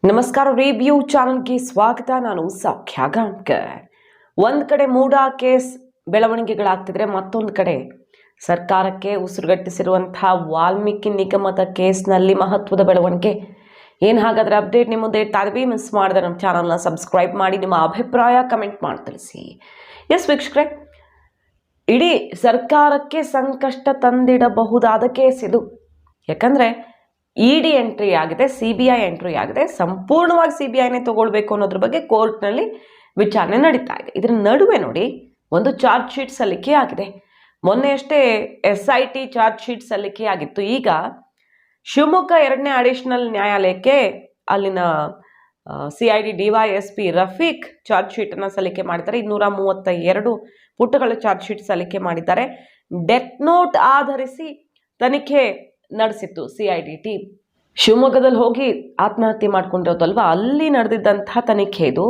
ನಮಸ್ಕಾರ. ರಿವ್ಯೂ ಚಾನಲ್ಗೆ ಸ್ವಾಗತ. ನಾನು ಸೌಖ್ಯ ಗಾಂವ್ಕರ್. ಒಂದು ಕಡೆ ಮೂಡ ಕೇಸ್ ಬೆಳವಣಿಗೆಗಳಾಗ್ತಿದ್ರೆ ಮತ್ತೊಂದು ಕಡೆ ಸರ್ಕಾರಕ್ಕೆ ಉಸಿರುಗಟ್ಟಿಸಿರುವಂತಹ ವಾಲ್ಮೀಕಿ ನಿಗಮದ ಕೇಸ್ನಲ್ಲಿ ಮಹತ್ವದ ಬೆಳವಣಿಗೆ ಏನು. ಹಾಗಾದರೆ ಅಪ್ಡೇಟ್ ನಿಮ್ಮ ಮುಂದೆ ಇಡ್ತಾ ಇದ್ದೀವಿ. ಮಿಸ್ ಮಾಡಿದ್ರೆ ನಮ್ಮ ಚಾನಲ್ನ ಸಬ್ಸ್ಕ್ರೈಬ್ ಮಾಡಿ, ನಿಮ್ಮ ಅಭಿಪ್ರಾಯ ಕಮೆಂಟ್ ಮಾಡಿ ತಿಳಿಸಿ. ಎಸ್ ವೀಕ್ಷಕರೇ, ಇಡೀ ಸರ್ಕಾರಕ್ಕೆ ಸಂಕಷ್ಟ ತಂದಿಡಬಹುದಾದ ಕೇಸ್ ಇದು. ಯಾಕಂದರೆ ಇಡಿ ಎಂಟ್ರಿ ಆಗಿದೆ, CBI ಎಂಟ್ರಿ ಆಗಿದೆ. ಸಂಪೂರ್ಣವಾಗಿ CBIನೇ ತಗೊಳ್ಬೇಕು ಅನ್ನೋದ್ರ ಬಗ್ಗೆ ಕೋರ್ಟ್ನಲ್ಲಿ ವಿಚಾರಣೆ ನಡೀತಾ ಇದೆ. ಇದರ ನಡುವೆ ನೋಡಿ, ಒಂದು ಚಾರ್ಜ್ ಶೀಟ್ ಸಲ್ಲಿಕೆ ಆಗಿದೆ. ಮೊನ್ನೆಯಷ್ಟೇ SIT ಚಾರ್ಜ್ ಶೀಟ್ ಸಲ್ಲಿಕೆ ಆಗಿತ್ತು. ಈಗ ಶಿವಮೊಗ್ಗ 2ನೇ ಅಡಿಷನಲ್ ನ್ಯಾಯಾಲಯಕ್ಕೆ ಅಲ್ಲಿನ CID DYSP ರಫೀಕ್ ಚಾರ್ಜ್ ಶೀಟನ್ನು ಸಲ್ಲಿಕೆ ಮಾಡಿದ್ದಾರೆ. 232 ಪುಟಗಳ ಚಾರ್ಜ್ ಶೀಟ್ ಸಲ್ಲಿಕೆ ಮಾಡಿದ್ದಾರೆ. ಡೆತ್ ನೋಟ್ ಆಧರಿಸಿ ತನಿಖೆ ನಡೆಸಿತ್ತು CID ಟೀಮ್. ಶಿವಮೊಗ್ಗದಲ್ಲಿ ಹೋಗಿ ಆತ್ಮಹತ್ಯೆ ಮಾಡ್ಕೊಂಡಿರೋದಲ್ವ, ಅಲ್ಲಿ ನಡೆದಿದ್ದಂತಹ ತನಿಖೆ ಇದು.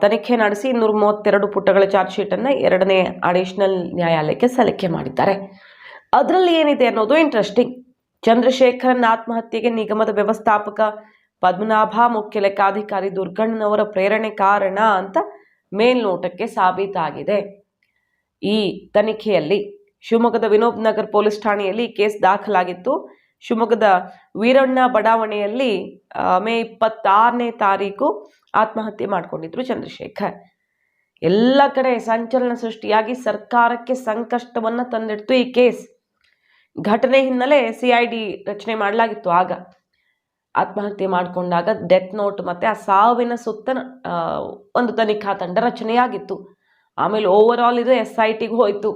ತನಿಖೆ ನಡೆಸಿ 232 ಪುಟಗಳ ಚಾರ್ಜ್ ಶೀಟನ್ನು 2ನೇ ಅಡಿಷನಲ್ ನ್ಯಾಯಾಲಯಕ್ಕೆ ಸಲ್ಲಿಕೆ ಮಾಡಿದ್ದಾರೆ. ಅದರಲ್ಲಿ ಏನಿದೆ ಅನ್ನೋದು ಇಂಟ್ರೆಸ್ಟಿಂಗ್. ಚಂದ್ರಶೇಖರನ್ ಆತ್ಮಹತ್ಯೆಗೆ ನಿಗಮದ ವ್ಯವಸ್ಥಾಪಕ ಪದ್ಮನಾಭ, ಮುಖ್ಯ ಲೆಕ್ಕಾಧಿಕಾರಿ ದುರ್ಗಣ್ಣನವರ ಪ್ರೇರಣೆ ಕಾರಣ ಅಂತ ಮೇಲ್ನೋಟಕ್ಕೆ ಸಾಬೀತಾಗಿದೆ. ಈ ತನಿಖೆಯಲ್ಲಿ ಶಿವಮೊಗ್ಗದ ವಿನೋಬ್ ನಗರ್ ಪೊಲೀಸ್ ಠಾಣೆಯಲ್ಲಿ ಕೇಸ್ ದಾಖಲಾಗಿತ್ತು. ಶಿವಮೊಗ್ಗದ ವೀರಣ್ಣ ಬಡಾವಣೆಯಲ್ಲಿ ಮೇ 26ನೇ ತಾರೀಕು ಆತ್ಮಹತ್ಯೆ ಮಾಡಿಕೊಂಡಿದ್ರು ಚಂದ್ರಶೇಖರ್. ಎಲ್ಲ ಕಡೆ ಸಂಚಲನ ಸೃಷ್ಟಿಯಾಗಿ ಸರ್ಕಾರಕ್ಕೆ ಸಂಕಷ್ಟವನ್ನು ತಂದಿಡ್ತು ಈ ಕೇಸ್. ಘಟನೆ ಹಿನ್ನೆಲೆ CID ರಚನೆ ಮಾಡಲಾಗಿತ್ತು. ಆಗ ಆತ್ಮಹತ್ಯೆ ಮಾಡಿಕೊಂಡಾಗ ಡೆತ್ ನೋಟ್ ಮತ್ತು ಆ ಸಾವಿನ ಸುತ್ತ ಒಂದು ತನಿಖಾ ತಂಡ ರಚನೆಯಾಗಿತ್ತು. ಆಮೇಲೆ ಓವರ್ ಆಲ್ ಇದು SITಗೆ ಹೋಯಿತು.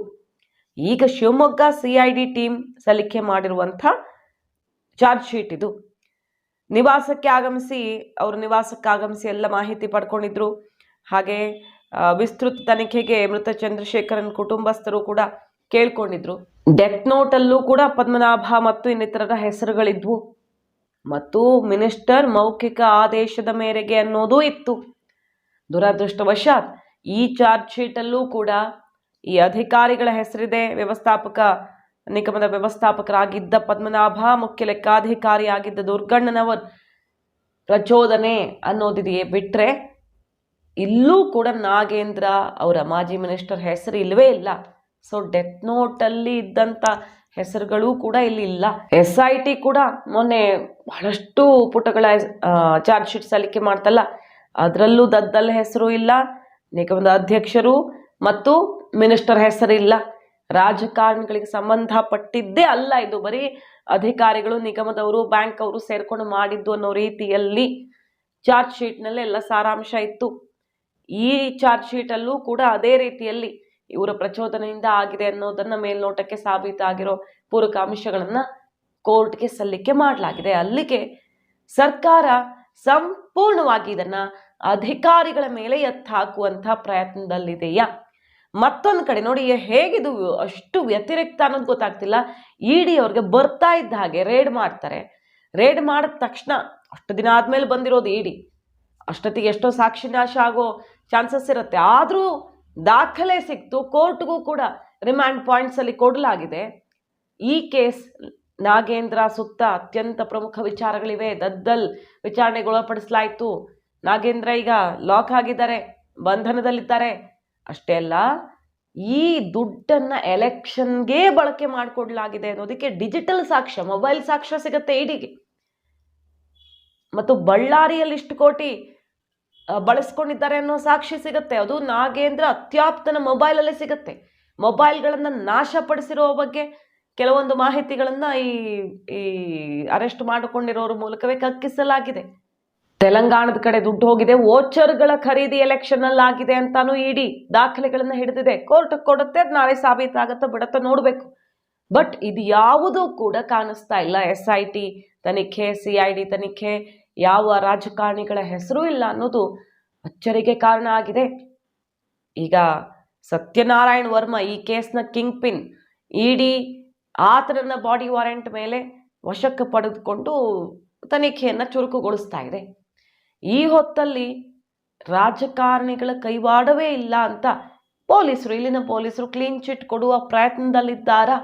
ಈಗ ಶಿವಮೊಗ್ಗ CID ಟೀಮ್ ಸಲ್ಲಿಕೆ ಮಾಡಿರುವಂಥ ಚಾರ್ಜ್ ಶೀಟ್ ಇದು. ಅವ್ರ ನಿವಾಸಕ್ಕೆ ಆಗಮಿಸಿ ಎಲ್ಲ ಮಾಹಿತಿ ಪಡ್ಕೊಂಡಿದ್ರು. ಹಾಗೆ ವಿಸ್ತೃತ ತನಿಖೆಗೆ ಮೃತ ಚಂದ್ರಶೇಖರನ್ ಕುಟುಂಬಸ್ಥರು ಕೂಡ ಕೇಳ್ಕೊಂಡಿದ್ರು. ಡೆತ್ ನೋಟಲ್ಲೂ ಕೂಡ ಪದ್ಮನಾಭ ಮತ್ತು ಇನ್ನಿತರರ ಹೆಸರುಗಳಿದ್ವು ಮತ್ತು ಮಿನಿಸ್ಟರ್ ಮೌಖಿಕ ಆದೇಶದ ಮೇರೆಗೆ ಅನ್ನೋದು ಇತ್ತು. ದುರದೃಷ್ಟವಶಾತ್ ಈ ಚಾರ್ಜ್ ಶೀಟಲ್ಲೂ ಕೂಡ ಈ ಅಧಿಕಾರಿಗಳ ಹೆಸರಿದೆ. ನಿಗಮದ ವ್ಯವಸ್ಥಾಪಕರಾಗಿದ್ದ ಪದ್ಮನಾಭ, ಮುಖ್ಯ ಲೆಕ್ಕಾಧಿಕಾರಿ ಆಗಿದ್ದ ದುರ್ಗಣ್ಣನವರ್ ಪ್ರಚೋದನೆ ಅನ್ನೋದಿದೆಯೇ ಬಿಟ್ಟರೆ ಇಲ್ಲೂ ಕೂಡ ನಾಗೇಂದ್ರ ಅವರ ಮಾಜಿ ಮಿನಿಸ್ಟರ್ ಹೆಸರು ಇಲ್ಲವೇ ಇಲ್ಲ. ಸೊ ಡೆತ್ ನೋಟಲ್ಲಿ ಇದ್ದಂಥ ಹೆಸರುಗಳು ಕೂಡ ಇಲ್ಲಿ ಇಲ್ಲ. SIT ಕೂಡ ಮೊನ್ನೆ ಬಹಳಷ್ಟು ಪುಟಗಳ ಚಾರ್ಜ್ ಶೀಟ್ ಸಲ್ಲಿಕೆ ಮಾಡ್ತಲ್ಲ, ಅದರಲ್ಲೂ ದದ್ದಲ್ ಹೆಸರು ಇಲ್ಲ, ನಿಗಮದ ಅಧ್ಯಕ್ಷರು ಮತ್ತು ಮಿನಿಸ್ಟರ್ ಹೆಸರಿಲ್ಲ. ರಾಜಕಾರಣಿಗಳಿಗೆ ಸಂಬಂಧಪಟ್ಟಿದ್ದೇ ಅಲ್ಲ ಇದು. ಬರೀ ಅಧಿಕಾರಿಗಳು, ನಿಗಮದವರು, ಬ್ಯಾಂಕ್ ಅವರು ಸೇರ್ಕೊಂಡು ಮಾಡಿದ್ದು ಅನ್ನೋ ರೀತಿಯಲ್ಲಿ ಚಾರ್ಜ್ ಶೀಟ್ನಲ್ಲಿ ಎಲ್ಲ ಸಾರಾಂಶ ಇತ್ತು. ಈ ಚಾರ್ಜ್ ಶೀಟಲ್ಲೂ ಕೂಡ ಅದೇ ರೀತಿಯಲ್ಲಿ ಇವರ ಪ್ರಚೋದನೆಯಿಂದ ಆಗಿದೆ ಅನ್ನೋದನ್ನ ಮೇಲ್ನೋಟಕ್ಕೆ ಸಾಬೀತಾಗಿರೋ ಪೂರಕ ಅಂಶಗಳನ್ನು ಕೋರ್ಟ್ಗೆ ಸಲ್ಲಿಕೆ ಮಾಡಲಾಗಿದೆ. ಅಲ್ಲಿಗೆ ಸರ್ಕಾರ ಸಂಪೂರ್ಣವಾಗಿ ಇದನ್ನ ಅಧಿಕಾರಿಗಳ ಮೇಲೆ ಎತ್ತಾಕುವಂಥ ಪ್ರಯತ್ನದಲ್ಲಿದೆಯಾ? ಮತ್ತೊಂದು ಕಡೆ ನೋಡಿ, ಹೇಗಿದು ಅಷ್ಟು ವ್ಯತಿರಿಕ್ತ ಅನ್ನೋದು ಗೊತ್ತಾಗ್ತಿಲ್ಲ. ED ಅವ್ರಿಗೆ ಬರ್ತಾ ಇದ್ದ ಹಾಗೆ ರೇಡ್ ಮಾಡ್ತಾರೆ. ರೇಡ್ ಮಾಡಿದ ತಕ್ಷಣ ಅಷ್ಟು ದಿನ ಆದಮೇಲೆ ಬಂದಿರೋದು ED, ಅಷ್ಟೊತ್ತಿಗೆ ಎಷ್ಟೋ ಸಾಕ್ಷಿ ನಾಶ ಆಗೋ ಚಾನ್ಸಸ್ ಇರುತ್ತೆ. ಆದರೂ ದಾಖಲೆ ಸಿಕ್ತು. ಕೋರ್ಟ್ಗೂ ಕೂಡ ರಿಮ್ಯಾಂಡ್ ಪಾಯಿಂಟ್ಸಲ್ಲಿ ಕೊಡಲಾಗಿದೆ. ಈ ಕೇಸ್ ನಾಗೇಂದ್ರ ಸುತ್ತ ಅತ್ಯಂತ ಪ್ರಮುಖ ವಿಚಾರಗಳಿವೆ. ದದ್ದಲ್ ವಿಚಾರಣೆಗೊಳಪಡಿಸಲಾಯಿತು. ನಾಗೇಂದ್ರ ಈಗ ಲಾಕ್ ಆಗಿದ್ದಾರೆ, ಬಂಧನದಲ್ಲಿದ್ದಾರೆ. ಅಷ್ಟೇ ಅಲ್ಲ, ಈ ದುಡ್ಡನ್ನು ಎಲೆಕ್ಷನ್ಗೆ ಬಳಕೆ ಮಾಡಿಕೊಡ್ಲಾಗಿದೆ ಅನ್ನೋದಕ್ಕೆ ಡಿಜಿಟಲ್ ಸಾಕ್ಷ್ಯ, ಮೊಬೈಲ್ ಸಾಕ್ಷ್ಯ ಸಿಗುತ್ತೆ EDಗೆ. ಮತ್ತು ಬಳ್ಳಾರಿಯಲ್ಲಿ ಇಷ್ಟು ಕೋಟಿ ಬಳಸ್ಕೊಂಡಿದ್ದಾರೆ ಅನ್ನೋ ಸಾಕ್ಷಿ ಸಿಗುತ್ತೆ. ಅದು ನಾಗೇಂದ್ರ ಅತ್ಯಾಪ್ತನ ಮೊಬೈಲಲ್ಲೇ ಸಿಗುತ್ತೆ. ಮೊಬೈಲ್ಗಳನ್ನು ನಾಶಪಡಿಸಿರೋ ಬಗ್ಗೆ ಕೆಲವೊಂದು ಮಾಹಿತಿಗಳನ್ನು ಈ ಅರೆಸ್ಟ್ ಮಾಡಿಕೊಂಡಿರೋರ ಮೂಲಕವೇ ಕಕ್ಕಿಸಲಾಗಿದೆ. ತೆಲಂಗಾಣದ ಕಡೆ ದುಡ್ಡು ಹೋಗಿದೆ, ವೋಚರ್ಗಳ ಖರೀದಿ ಎಲೆಕ್ಷನ್ ಅಲ್ಲಿ ಆಗಿದೆ ಅಂತಾನು ED ದಾಖಲೆಗಳನ್ನ ಹಿಡಿದಿದೆ. ಕೋರ್ಟ್ ಕೊಡುತ್ತೆ, ಅದು ನಾಳೆ ಸಾಬೀತಾಗತ್ತ ಬಿಡತ್ತ ನೋಡ್ಬೇಕು. ಬಟ್ ಇದು ಯಾವುದೂ ಕೂಡ ಕಾಣಿಸ್ತಾ ಇಲ್ಲ. SIT ತನಿಖೆ, CID ತನಿಖೆ, ಯಾವ ರಾಜಕಾರಣಿಗಳ ಹೆಸರು ಇಲ್ಲ ಅನ್ನೋದು ಅಚ್ಚರಿಗೆ ಕಾರಣ ಆಗಿದೆ. ಈಗ ಸತ್ಯನಾರಾಯಣ್ ವರ್ಮ ಈ ಕೇಸ್ನ ಕಿಂಗ್ ಪಿನ್. ED ಆತನನ್ನ ಬಾಡಿ ವಾರೆಂಟ್ ಮೇಲೆ ವಶಕ್ಕೆ ಪಡೆದುಕೊಂಡು ತನಿಖೆಯನ್ನು ಚುರುಕುಗೊಳಿಸ್ತಾ ಇದೆ. ಈ ಹೊತ್ತಲ್ಲಿ ರಾಜಕಾರಣಿಗಳ ಕೈವಾಡವೇ ಇಲ್ಲ ಅಂತ ಇಲ್ಲಿನ ಪೊಲೀಸರು ಕ್ಲೀನ್ ಚಿಟ್ ಕೊಡುವ ಪ್ರಯತ್ನದಲ್ಲಿದ್ದಾರಾ?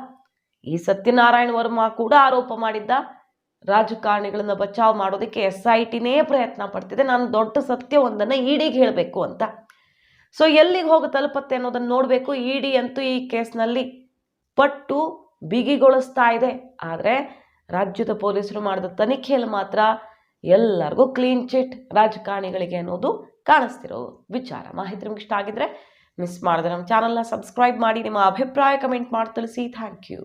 ಈ ಸತ್ಯನಾರಾಯಣ್ ವರ್ಮ ಕೂಡ ಆರೋಪ ಮಾಡಿದ್ದ ರಾಜಕಾರಣಿಗಳನ್ನ ಬಚಾವ್ ಮಾಡೋದಕ್ಕೆ SITನೇ ಪ್ರಯತ್ನ ಪಡ್ತಿದೆ. ನಾನು ದೊಡ್ಡ ಸತ್ಯವೊಂದನ್ನು ಇಡಿಗೆ ಹೇಳಬೇಕು ಅಂತ. ಸೊ ಎಲ್ಲಿಗೆ ಹೋಗಿ ತಲುಪತ್ತೆ ಅನ್ನೋದನ್ನು ನೋಡಬೇಕು. ಇಡಿ ಅಂತೂ ಈ ಕೇಸ್ನಲ್ಲಿ ಪಟ್ಟು ಬಿಗಿಗೊಳಿಸ್ತಾ ಇದೆ. ಆದರೆ ರಾಜ್ಯದ ಪೊಲೀಸರು ಮಾಡಿದ ತನಿಖೆಯಲ್ಲಿ ಮಾತ್ರ ಎಲ್ಲರಿಗೂ ಕ್ಲೀನ್ ಚಿಟ್ ರಾಜಕಾರಣಿಗಳಿಗೆ ಅನ್ನೋದು ಕಾಣಿಸ್ತಿರೋ ವಿಚಾರ. ಮಾಹಿತಿ ನಿಮ್ಗೆ ಇಷ್ಟ ಆಗಿದ್ರೆ ಮಿಸ್ ಮಾಡಿದ್ರೆ ನಮ್ಮ ಚಾನಲ್ನ ಸಬ್ಸ್ಕ್ರೈಬ್ ಮಾಡಿ. ನಿಮ್ಮ ಅಭಿಪ್ರಾಯ ಕಮೆಂಟ್ ಮಾಡಿ ತಿಳಿಸಿ. Thank you.